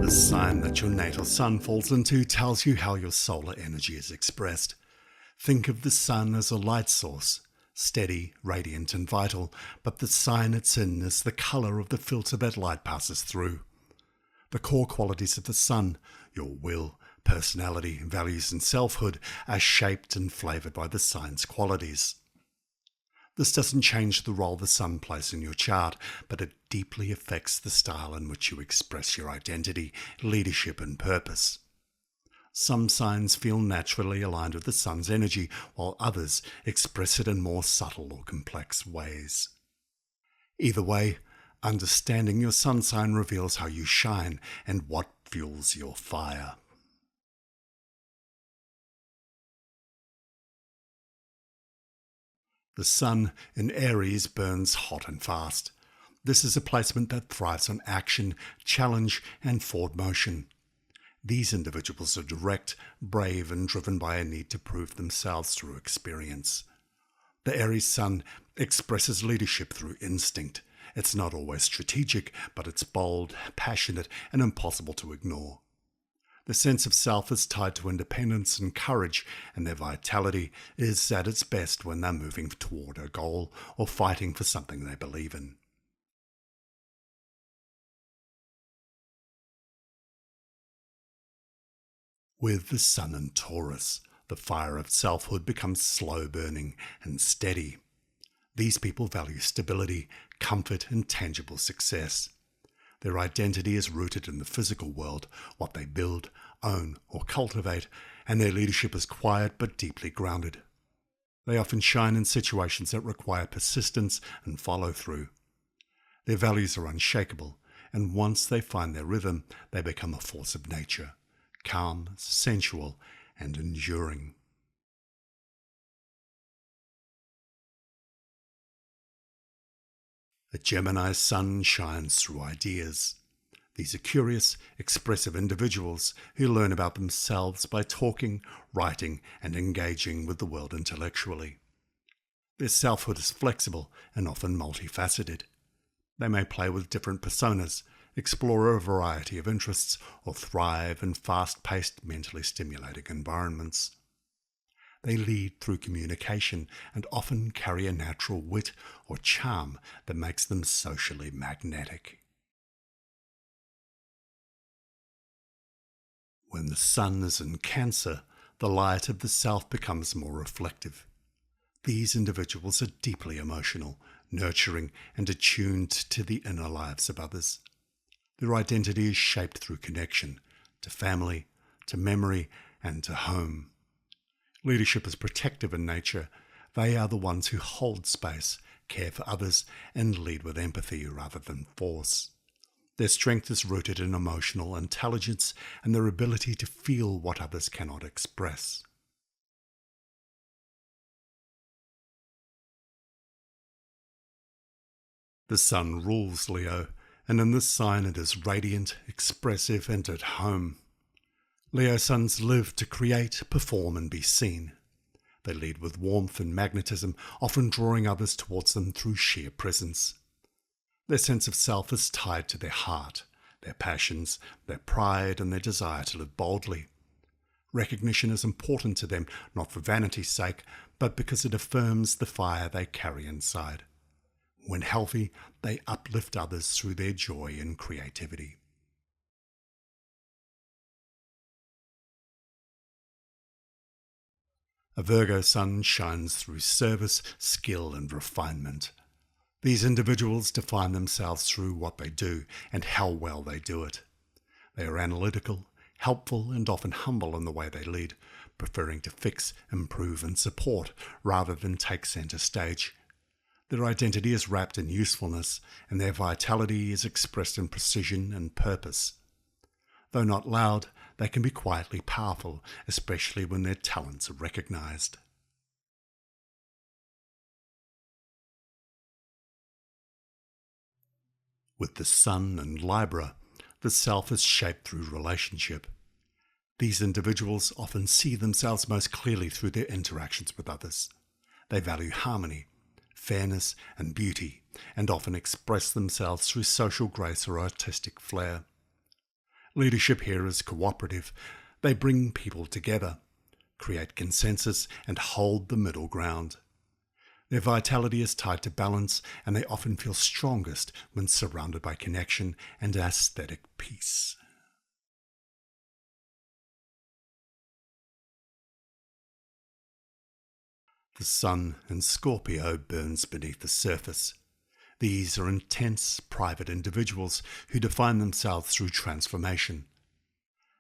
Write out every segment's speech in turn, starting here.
The sign that your natal sun falls into tells you how your solar energy is expressed. Think of the sun as a light source, steady, radiant and vital, but the sign it's in is the colour of the filter that light passes through. The core qualities of the sun, your will, personality, values and selfhood, are shaped and flavoured by the sign's qualities. This doesn't change the role the sun plays in your chart, but it deeply affects the style in which you express your identity, leadership and purpose. Some signs feel naturally aligned with the sun's energy, while others express it in more subtle or complex ways. Either way, understanding your sun sign reveals how you shine and what fuels your fire. The sun in Aries burns hot and fast. This is a placement that thrives on action, challenge and forward motion. These individuals are direct, brave and driven by a need to prove themselves through experience. The Aries sun expresses leadership through instinct. It's not always strategic, but it's bold, passionate and impossible to ignore. The sense of self is tied to independence and courage, and their vitality is at its best when they're moving toward a goal or fighting for something they believe in. With the sun in Taurus, the fire of selfhood becomes slow burning and steady. These people value stability, comfort and tangible success. Their identity is rooted in the physical world, what they build, own or cultivate, and their leadership is quiet but deeply grounded. They often shine in situations that require persistence and follow-through. Their values are unshakable, and once they find their rhythm, they become a force of nature, calm, sensual, and enduring. A Gemini's sun shines through ideas. These are curious, expressive individuals who learn about themselves by talking, writing, and engaging with the world intellectually. Their selfhood is flexible and often multifaceted. They may play with different personas, explore a variety of interests, or thrive in fast-paced, mentally stimulating environments. They lead through communication and often carry a natural wit or charm that makes them socially magnetic. When the sun is in Cancer, the light of the self becomes more reflective. These individuals are deeply emotional, nurturing, and attuned to the inner lives of others. Their identity is shaped through connection to family, to memory, and to home. Leadership is protective in nature. They are the ones who hold space, care for others, and lead with empathy rather than force. Their strength is rooted in emotional intelligence and their ability to feel what others cannot express. The sun rules Leo, and in this sign it is radiant, expressive, and at home. Leo suns live to create, perform, and be seen. They lead with warmth and magnetism, often drawing others towards them through sheer presence. Their sense of self is tied to their heart, their passions, their pride, and their desire to live boldly. Recognition is important to them, not for vanity's sake, but because it affirms the fire they carry inside. When healthy, they uplift others through their joy and creativity. A Virgo sun shines through service, skill, and refinement. These individuals define themselves through what they do and how well they do it. They are analytical, helpful, and often humble in the way they lead, preferring to fix, improve, and support rather than take centre stage. Their identity is wrapped in usefulness, and their vitality is expressed in precision and purpose. Though not loud, they can be quietly powerful, especially when their talents are recognized. With the sun in Libra, the self is shaped through relationship. These individuals often see themselves most clearly through their interactions with others. They value harmony, fairness, and beauty, and often express themselves through social grace or artistic flair. Leadership here is cooperative. They bring people together, create consensus, and hold the middle ground. Their vitality is tied to balance, and they often feel strongest when surrounded by connection and aesthetic peace. The sun in Scorpio burns beneath the surface. These are intense, private individuals who define themselves through transformation.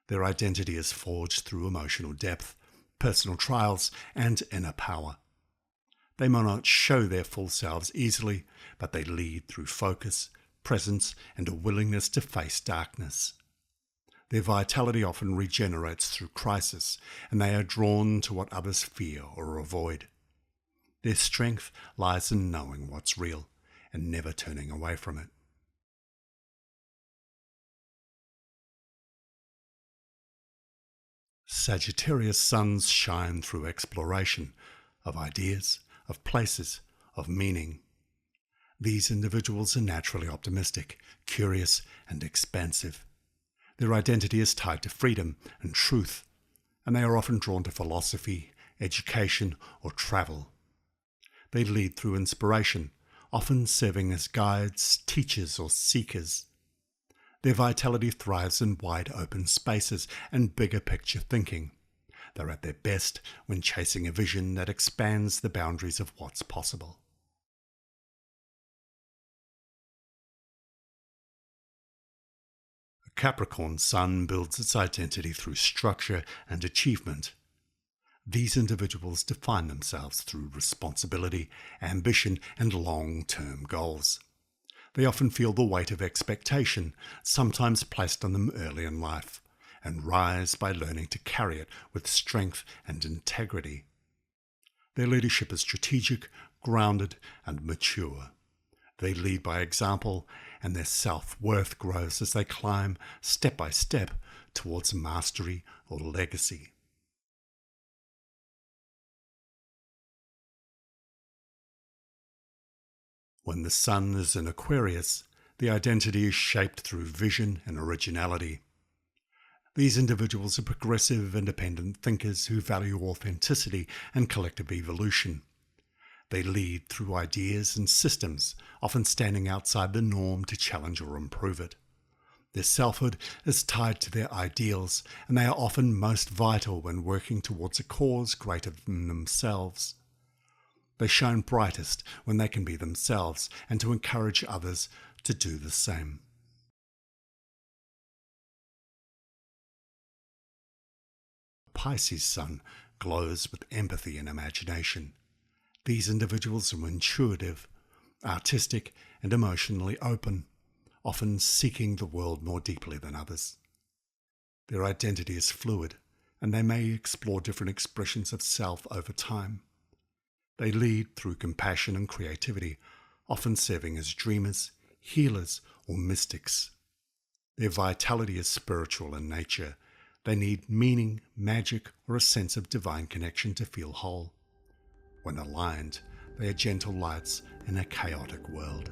Their identity is forged through emotional depth, personal trials, and inner power. They may not show their full selves easily, but they lead through focus, presence, and a willingness to face darkness. Their vitality often regenerates through crisis, and they are drawn to what others fear or avoid. Their strength lies in knowing what's real and never turning away from it. Sagittarius suns shine through exploration of ideas, of places, of meaning. These individuals are naturally optimistic, curious, and expansive. Their identity is tied to freedom and truth, and they are often drawn to philosophy, education, or travel. They lead through inspiration, often serving as guides, teachers, or seekers. Their vitality thrives in wide open spaces and bigger picture thinking. They're at their best when chasing a vision that expands the boundaries of what's possible. A Capricorn sun builds its identity through structure and achievement. These individuals define themselves through responsibility, ambition, and long-term goals. They often feel the weight of expectation, sometimes placed on them early in life, and rise by learning to carry it with strength and integrity. Their leadership is strategic, grounded, and mature. They lead by example, and their self-worth grows as they climb, step by step, towards mastery or legacy. When the sun is in Aquarius, the identity is shaped through vision and originality. These individuals are progressive, independent thinkers who value authenticity and collective evolution. They lead through ideas and systems, often standing outside the norm to challenge or improve it. Their selfhood is tied to their ideals, and they are often most vital when working towards a cause greater than themselves. They shine brightest when they can be themselves and to encourage others to do the same. Pisces sun glows with empathy and imagination. These individuals are intuitive, artistic, and emotionally open, often seeking the world more deeply than others. Their identity is fluid, and they may explore different expressions of self over time. They lead through compassion and creativity, often serving as dreamers, healers, or mystics. Their vitality is spiritual in nature. They need meaning, magic, or a sense of divine connection to feel whole. When aligned, they are gentle lights in a chaotic world.